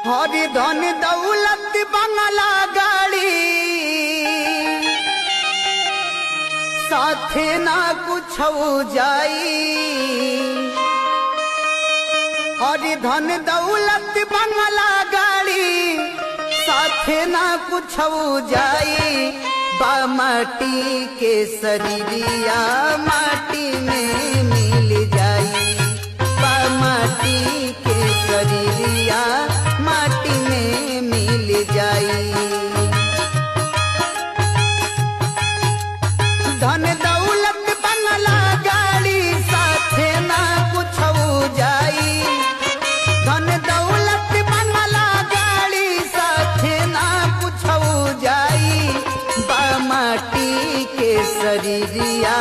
हरि धन दौलत बंगला गाड़ी साथे ना कुछ जाई। हरि धन दौलत बंगला गाड़ी साथे ना कुछ जाई। बा माटी के शरीरिया माटी में मिल जाई। बा माटी के शरीरिया माटी में मिल जाई। धन दौलत बंगला गाड़ी साथे ना कुछ जाई। धन दौलत बंगला गाड़ी साथे ना कुछ जाई। बा माटी के शरीरिया